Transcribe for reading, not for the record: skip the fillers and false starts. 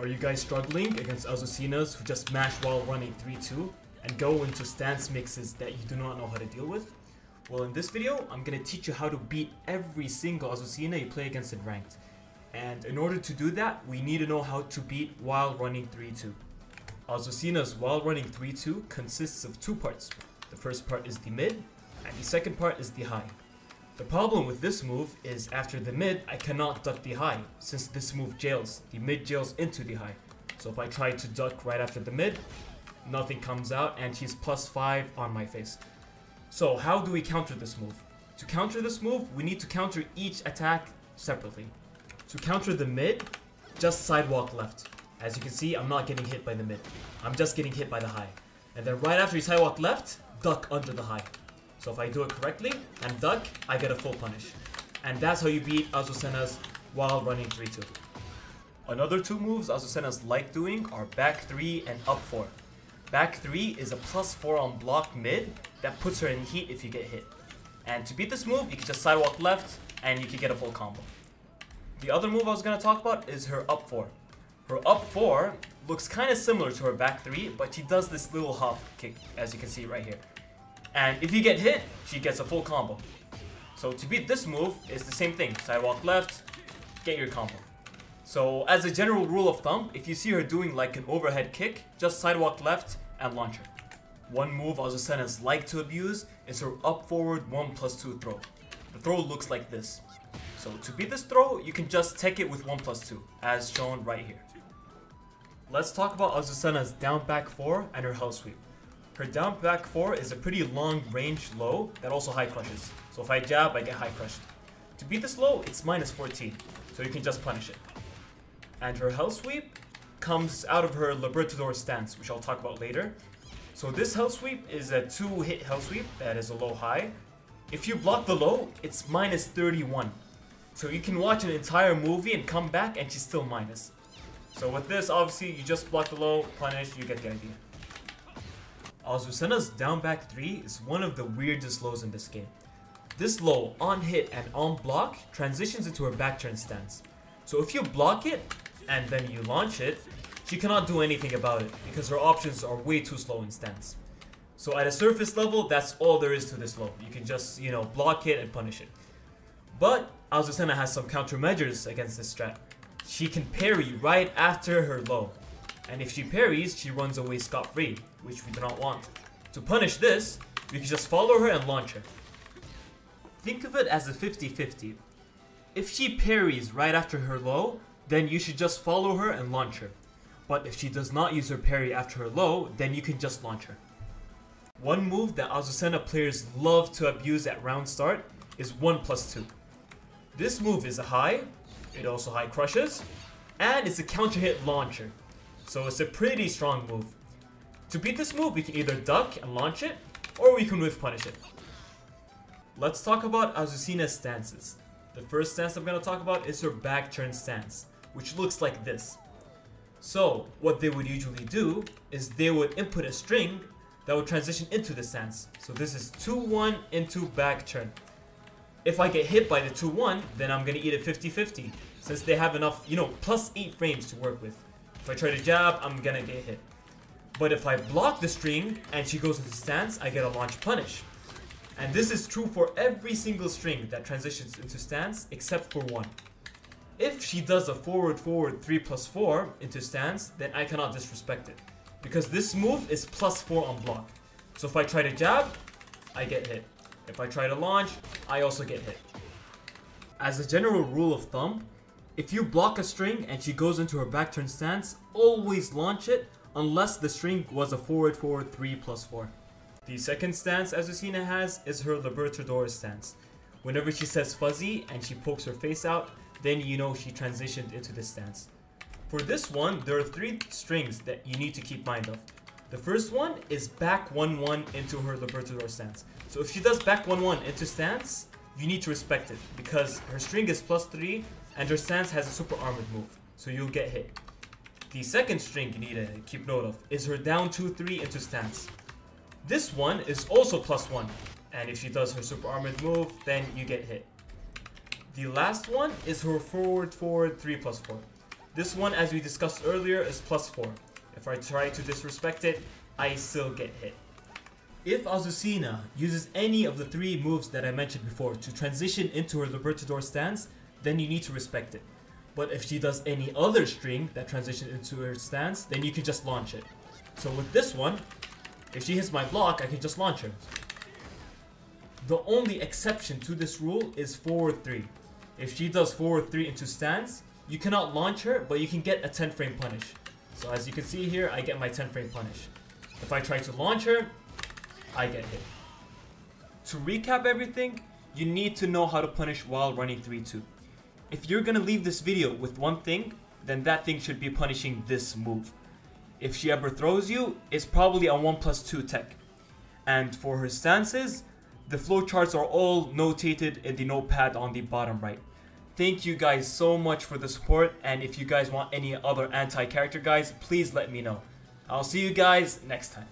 Are you guys struggling against Azucenas who just mash while running 3-2 and go into stance mixes that you do not know how to deal with? Well, in this video, I'm going to teach you how to beat every single Azucena you play against in ranked. And in order to do that, we need to know how to beat while running 3-2. Azucenas while running 3-2 consists of two parts. The first part is the mid, and the second part is the high. The problem with this move is after the mid, I cannot duck the high, since this move jails. The mid jails into the high. So if I try to duck right after the mid, nothing comes out and he's +5 on my face. So how do we counter this move? To counter this move, we need to counter each attack separately. To counter the mid, just sidewalk left. As you can see, I'm not getting hit by the mid. I'm just getting hit by the high. And then right after you sidewalk left, duck under the high. So if I do it correctly and duck, I get a full punish. And that's how you beat Azucenas while running 3-2. Another two moves Azucenas like doing are back 3 and up 4. Back 3 is a +4 on block mid that puts her in heat if you get hit. And to beat this move, you can just sidewalk left and you can get a full combo. The other move I was going to talk about is her up 4. Her up 4 looks kind of similar to her back 3, but she does this little hop kick, as you can see right here. And if you get hit, she gets a full combo. So to beat this move, it's the same thing. Sidewalk left, get your combo. So as a general rule of thumb, if you see her doing like an overhead kick, just sidewalk left and launch her. One move Azucenas like to abuse is her up forward 1+2 throw. The throw looks like this. So to beat this throw, you can just take it with 1+2, as shown right here. Let's talk about Azucena's down back 4 and her hell sweep. Her down back 4 is a pretty long range low that also high crushes. So if I jab, I get high crushed. To beat this low, it's -14, so you can just punish it. And her hell sweep comes out of her Libertador Stance, which I'll talk about later. So this hell sweep is a 2-hit hell sweep that is a low high. If you block the low, it's -31. So you can watch an entire movie and come back and she's still minus. So with this, obviously, you just block the low, punish, you get the idea. Azucena's down back 3 is one of the weirdest lows in this game. This low, on hit and on block, transitions into her BackTurn Stance. So if you block it, and then you launch it, she cannot do anything about it, because her options are way too slow in stance. So at a surface level, that's all there is to this low. You can just, block it and punish it. But Azucena has some countermeasures against this strat. She can parry right after her low. And if she parries, she runs away scot-free, which we do not want. To punish this, we can just follow her and launch her. Think of it as a 50-50. If she parries right after her low, then you should just follow her and launch her. But if she does not use her parry after her low, then you can just launch her. One move that Azucena players love to abuse at round start is 1+2. This move is a high, it also high crushes, and it's a counter hit launcher. So it's a pretty strong move. To beat this move, we can either duck and launch it, or we can whiff punish it. Let's talk about Azucena's stances. The first stance I'm going to talk about is her BackTurn Stance, which looks like this. So what they would usually do is they would input a string that would transition into the stance. So this is 2-1 into BackTurn. If I get hit by the 2-1, then I'm going to eat it 50-50, since they have enough, +8 frames to work with. If I try to jab, I'm going to get hit. But if I block the string and she goes into stance, I get a launch punish. And this is true for every single string that transitions into stance except for one. If she does a forward 3+4 into stance, then I cannot disrespect it, because this move is +4 on block. So if I try to jab, I get hit. If I try to launch, I also get hit. As a general rule of thumb, if you block a string and she goes into her BackTurn Stance, always launch it unless the string was a forward 3+4. The second stance Azucena has is her Libertador Stance. Whenever she says fuzzy and she pokes her face out, then you know she transitioned into this stance. For this one, there are 3 strings that you need to keep mind of. The first one is back 1-1 into her Libertador Stance. So if she does back 1-1 into stance, you need to respect it, because her string is +3 and her stance has a super armored move, so you'll get hit. The second string you need to keep note of is her down 2-3 into stance. This one is also +1, and if she does her super armored move, then you get hit. The last one is her forward 3+4. This one, as we discussed earlier, is +4. If I try to disrespect it, I still get hit. If Azucena uses any of the 3 moves that I mentioned before to transition into her Libertador stance, then you need to respect it. But if she does any other string that transitions into her stance, then you can just launch it. So with this one, if she hits my block, I can just launch her. The only exception to this rule is forward 3. If she does forward 3 into stance, you cannot launch her, but you can get a 10 frame punish. So as you can see here, I get my 10 frame punish. If I try to launch her, I get hit. To recap everything, you need to know how to punish while running 3-2. If you're gonna leave this video with one thing, then that thing should be punishing this move. If she ever throws you, it's probably a 1+2 tech. And for her stances, the flowcharts are all notated in the notepad on the bottom right. Thank you guys so much for the support, and if you guys want any other anti-character guides, please let me know. I'll see you guys next time.